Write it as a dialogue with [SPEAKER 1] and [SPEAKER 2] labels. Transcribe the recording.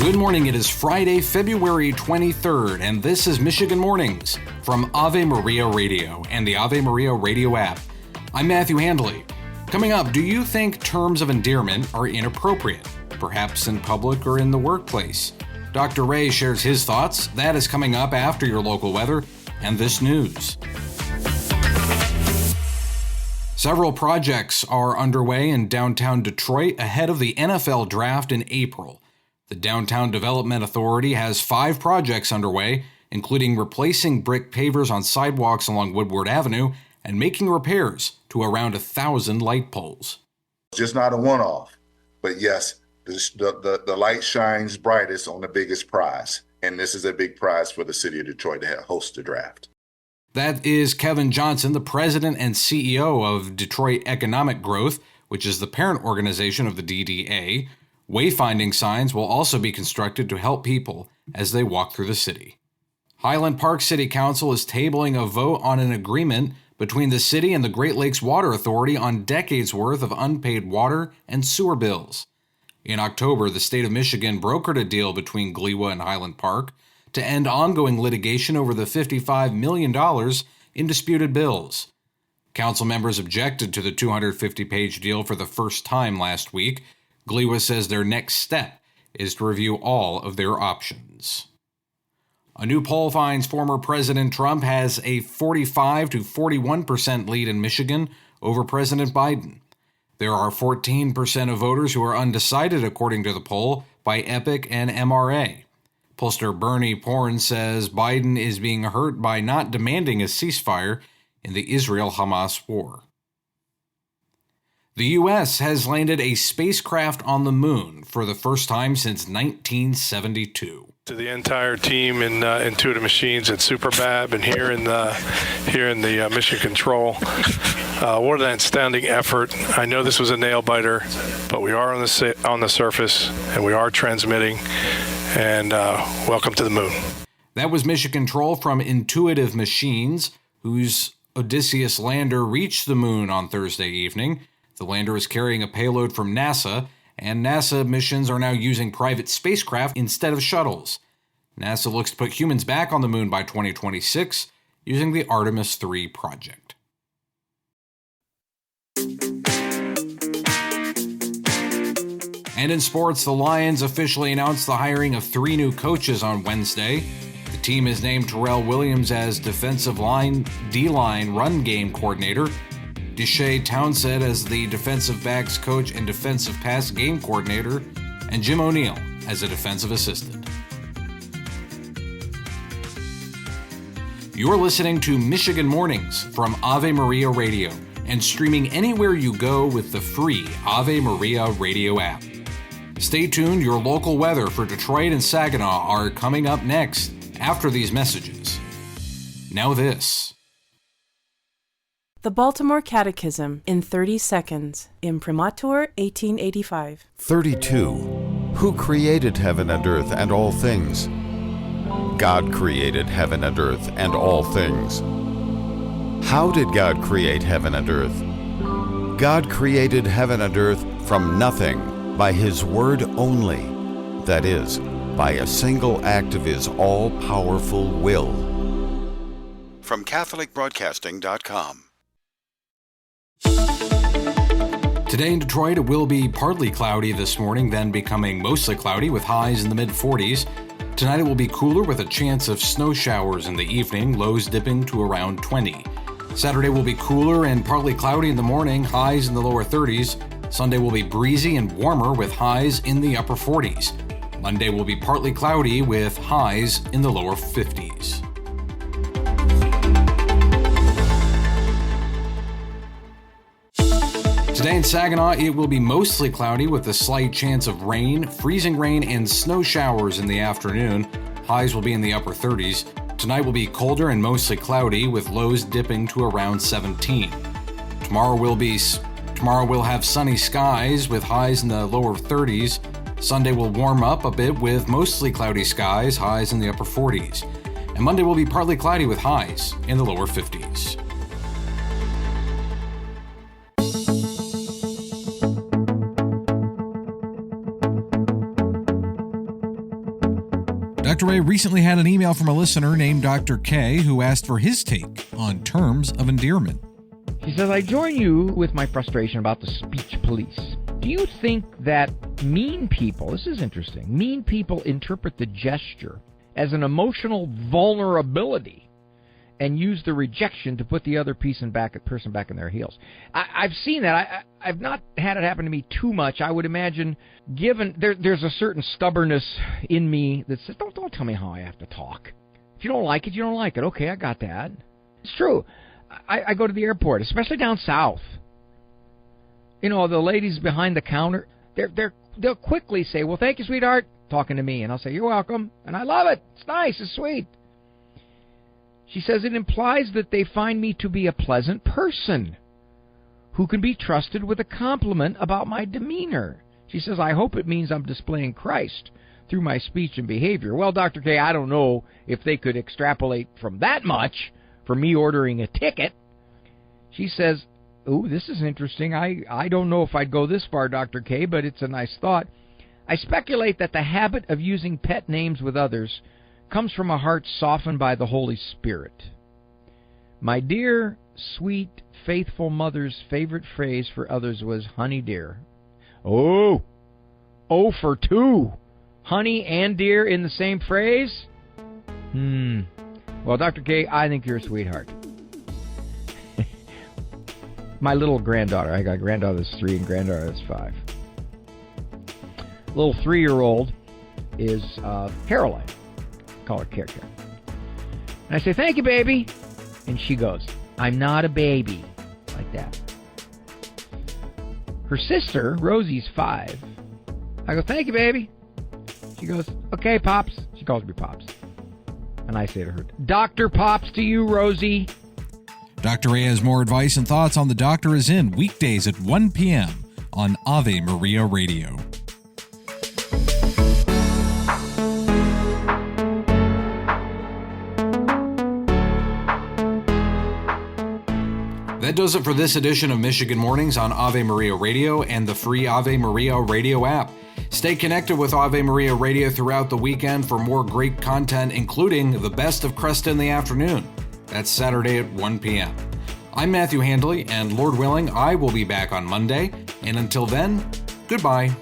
[SPEAKER 1] Good morning. It is Friday, February 23rd, and this is Michigan Mornings from Ave Maria Radio and the Ave Maria Radio app. I'm Matthew Handley. Coming up, do you think terms of endearment are inappropriate, perhaps in public or in the workplace? Dr. Ray shares his thoughts. That is coming up after your local weather and this news. Several projects are underway in downtown Detroit ahead of the NFL draft in April. The Downtown Development Authority has 5 projects underway, including replacing brick pavers on sidewalks along Woodward Avenue and making repairs to around 1,000 light poles.
[SPEAKER 2] Just not a one-off, but yes, the light shines brightest on the biggest prize, and this is a big prize for the city of Detroit to host the draft.
[SPEAKER 1] That is Kevin Johnson, the president and CEO of Detroit Economic Growth, which is the parent organization of the DDA. Wayfinding signs will also be constructed to help people as they walk through the city. Highland Park City Council is tabling a vote on an agreement between the city and the Great Lakes Water Authority on decades' worth of unpaid water and sewer bills. In October, the state of Michigan brokered a deal between GLEWA and Highland Park to end ongoing litigation over the $55 million in disputed bills. Council members objected to the 250-page deal for the first time last week. GLEWA says their next step is to review all of their options. A new poll finds former President Trump has a 45 to 41% lead in Michigan over President Biden. There are 14% of voters who are undecided, according to the poll by Epic and MRA. Pollster Bernie Porn says Biden is being hurt by not demanding a ceasefire in the Israel-Hamas war. The U.S. has landed a spacecraft on the moon for the first time since 1972.
[SPEAKER 3] To the entire team in Intuitive Machines and Superbab and here in the Mission Control, what an outstanding effort. I know this was a nail biter, but we are on the surface and we are transmitting. And welcome to the moon.
[SPEAKER 1] That was Mission Control from Intuitive Machines, whose Odysseus lander reached the moon on Thursday evening. The lander is carrying a payload from NASA, and NASA missions are now using private spacecraft instead of shuttles. NASA looks to put humans back on the moon by 2026 using the Artemis 3 project. And in sports, the Lions officially announced the hiring of 3 new coaches on Wednesday. The team has named Terrell Williams as defensive line, D-line, run game coordinator, Deshae Townsend as the defensive backs coach and defensive pass game coordinator, and Jim O'Neill as a defensive assistant. You're listening to Michigan Mornings from Ave Maria Radio and streaming anywhere you go with the free Ave Maria Radio app. Stay tuned. Your local weather for Detroit and Saginaw are coming up next after these messages. Now this.
[SPEAKER 4] The Baltimore Catechism in 30 seconds. Imprimatur 1885.
[SPEAKER 5] 32. Who created heaven and earth and all things? God created heaven and earth and all things. How did God create heaven and earth? God created heaven and earth from nothing, by His word only, that is, by a single act of His all-powerful will. From CatholicBroadcasting.com.
[SPEAKER 1] Today in Detroit, it will be partly cloudy this morning, then becoming mostly cloudy with highs in the mid-40s. Tonight it will be cooler with a chance of snow showers in the evening, lows dipping to around 20. Saturday will be cooler and partly cloudy in the morning, highs in the lower 30s. Sunday will be breezy and warmer with highs in the upper 40s. Monday will be partly cloudy with highs in the lower 50s. Today in Saginaw, it will be mostly cloudy with a slight chance of rain, freezing rain, and snow showers in the afternoon. Highs will be in the upper 30s. Tonight will be colder and mostly cloudy with lows dipping to around 17. Tomorrow we'll have sunny skies with highs in the lower 30s. Sunday will warm up a bit with mostly cloudy skies, highs in the upper 40s. And Monday will be partly cloudy with highs in the lower 50s. Dr. Ray recently had an email from a listener named Dr. K who asked for his take on terms of endearment.
[SPEAKER 6] She says, I join you with my frustration about the speech police. Do you think that mean people, this is interesting, mean people interpret the gesture as an emotional vulnerability and use the rejection to put the other person back in their heels? I've seen that. I've not had it happen to me too much. I would imagine, given there's a certain stubbornness in me that says, don't tell me how I have to talk. If you don't like it, you don't like it. Okay, I got that. It's true. I go to the airport, especially down south. You know, the ladies behind the counter, they'll quickly say, well, thank you, sweetheart, talking to me. And I'll say, you're welcome. And I love it. It's nice. It's sweet. She says it implies that they find me to be a pleasant person who can be trusted with a compliment about my demeanor. She says, I hope it means I'm displaying Christ through my speech and behavior. Well, Dr. K, I don't know if they could extrapolate from that much for me ordering a ticket. She says, ooh, this is interesting. I don't know if I'd go this far, Dr. K, but it's a nice thought. I speculate that the habit of using pet names with others comes from a heart softened by the Holy Spirit. My dear, sweet, faithful mother's favorite phrase for others was, honey dear. Oh for 2. Honey and dear in the same phrase? Well, Dr. K, I think you're a sweetheart. My little granddaughter, I got a granddaughter that's 3 and granddaughter that's 5. Little 3-year-old is Caroline. Call her Care. And I say, thank you, baby. And she goes, I'm not a baby. Like that. Her sister, Rosie's 5. I go, thank you, baby. She goes, okay, Pops. She calls me Pops. And I say to her, Dr. Pops to you, Rosie.
[SPEAKER 1] Dr. Ray has more advice and thoughts on The Doctor Is In weekdays at 1 p.m. on Ave Maria Radio. That does it for this edition of Michigan Mornings on Ave Maria Radio and the free Ave Maria Radio app. Stay connected with Ave Maria Radio throughout the weekend for more great content, including the best of Cresta in the afternoon. That's Saturday at 1 p.m. I'm Matthew Handley, and Lord willing, I will be back on Monday. And until then, goodbye.